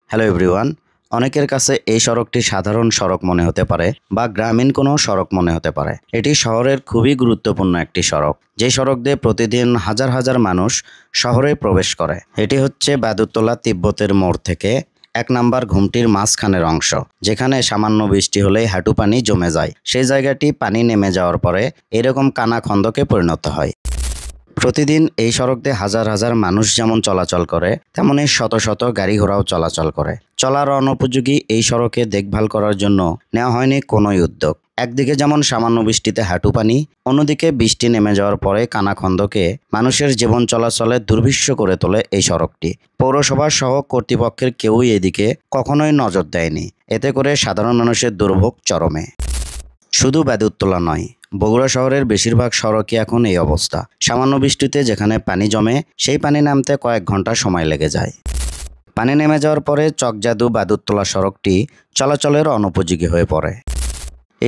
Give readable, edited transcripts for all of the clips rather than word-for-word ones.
Hello everyone, অনেকের কাছে এই সড়কটি সাধারণ সড়ক মনে হতে পারে বা গ্রামীণ কোনো সড়ক মনে হতে পারে। এটি শহরের খুবই গুরুত্বপূর্ণ একটি সড়ক, যে সড়ক দিয়ে প্রতিদিন হাজার হাজার মানুষ শহরে প্রবেশ করে। এটি হচ্ছে বাদুরতলা তিব্বতের মোড় থেকে ১ নাম্বার ঘুমটির মাঝখানের অংশ, যেখানে সামান্য বৃষ্টি হলেই হাঁটু পানি জমে যায়। সেই জায়গাটি পানি নেমে যাওয়ার পরে এরকম কানা খন্দকে পরিণত হয়। প্রতিদিন এই সড়ক দিয়ে হাজার হাজার মানুষ যেমন চলাচল করে, তেমনি শত শত গাড়ি ঘোড়াও চলাচল করে। চলার অনুপযোগী এই সড়কে দেখভাল করার জন্য নেওয়া হয়নি কোনোই উদ্যোগ। একদিকে যেমন সামান্য বৃষ্টিতে হাঁটু পানি, অন্যদিকে বৃষ্টি নেমে যাওয়ার পরে কানাখন্দকে মানুষের জীবন চলাচলে দুর্বিষহ করে তোলে এই সড়কটি। পৌরসভা সহ কর্তৃপক্ষের কেউই এদিকে কখনোই নজর দেয়নি। এতে করে সাধারণ মানুষের দুর্ভোগ চরমে। শুধু বাদুরতলা নয়, বগুড়া শহরের বেশিরভাগ সড়কই এখন এই অবস্থা। সামান্য বৃষ্টিতে যেখানে পানি জমে, সেই পানি নামতে কয়েক ঘন্টা সময় লেগে যায়। পানি নেমে যাওয়ার পরে চকজাদু বাদুরতলা সড়কটি চলাচলের অনুপযোগী হয়ে পড়ে।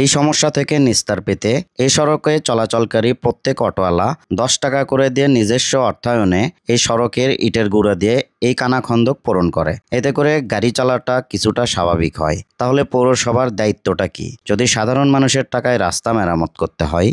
এই সমস্যা থেকে নিস্তার পেতে এই সড়কে চলাচলকারী প্রত্যেক অটোওয়ালা ১০ টাকা করে দিয়ে নিজস্ব অর্থায়নে এই সড়কের ইটের গুঁড়া দিয়ে এই কানাখন্দক পূরণ করে। এতে করে গাড়ি চলাটা কিছুটা স্বাভাবিক হয়। তাহলে পৌরসভার দায়িত্বটা কি, যদি সাধারণ মানুষের টাকায় রাস্তা মেরামত করতে হয়?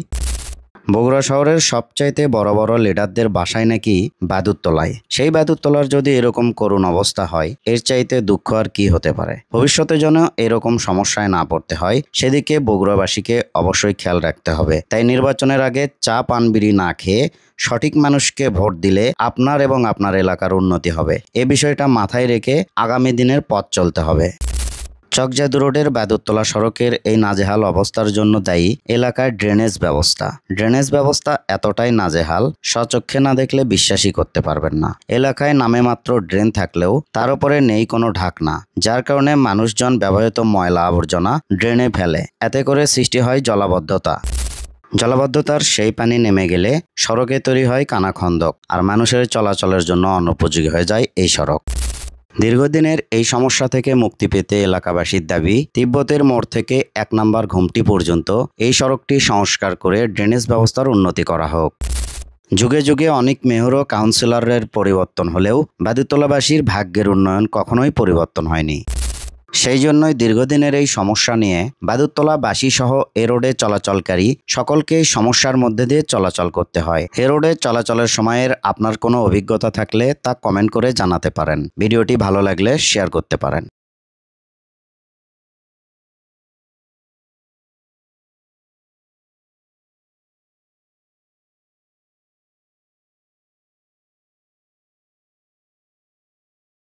বগুড়া শহরের সবচাইতে বড় বড় লিডারদের বাসায় নাকি বাদুরতলায়। সেই বাদুরতলার যদি এরকম করুণ অবস্থা হয়, এর চাইতে দুঃখ আর কি হতে পারে? ভবিষ্যতে যেন এরকম সমস্যায় না পড়তে হয়, সেদিকে বগুড়াবাসীকে অবশ্যই খেয়াল রাখতে হবে। তাই নির্বাচনের আগে চা পান বিড়ি না খেয়ে সঠিক মানুষকে ভোট দিলে আপনার এবং আপনার এলাকার উন্নতি হবে। এ বিষয়টা মাথায় রেখে আগামী দিনের পথ চলতে হবে। চকজাদু রোডের বাদুরতলা সড়কের এই নাজেহাল অবস্থার জন্য দায়ী এলাকার ড্রেনেজ ব্যবস্থা। ড্রেনেজ ব্যবস্থা এতটাই নাজেহাল, স্বচক্ষে না দেখলে বিশ্বাসই করতে পারবেন না। এলাকায় নামে মাত্র ড্রেন থাকলেও তার উপরে নেই কোনো ঢাকনা, যার কারণে মানুষজন ব্যবহৃত ময়লা আবর্জনা ড্রেনে ফেলে। এতে করে সৃষ্টি হয় জলাবদ্ধতা। জলাবদ্ধতার সেই পানি নেমে গেলে সড়কে তৈরি হয় কানাখন্দক, আর মানুষের চলাচলের জন্য অনুপযোগী হয়ে যায় এই সড়ক। দীর্ঘদিনের এই সমস্যা থেকে মুক্তি পেতে এলাকাবাসীর দাবি, তিব্বতের মোড় থেকে ১ নাম্বার ঘুমটি পর্যন্ত এই সড়কটি সংস্কার করে ড্রেনেজ ব্যবস্থার উন্নতি করা হোক। যুগে যুগে অনেক মেয়র ও কাউন্সিলরের পরিবর্তন হলেও বাদুরতলাবাসীর ভাগ্যের উন্নয়ন কখনোই পরিবর্তন হয়নি। সেই জন্যই দীর্ঘদিনের এই সমস্যা নিয়ে বাদুরতলাবাসী সহ এ রোডে চলাচলকারী সকলকে এই সমস্যার মধ্যে দিয়ে চলাচল করতে হয়। এ রোডে চলাচলের সময়ের আপনার কোনো অভিজ্ঞতা থাকলে তা কমেন্ট করে জানাতে পারেন। ভিডিওটি ভালো লাগলে শেয়ার করতে পারেন।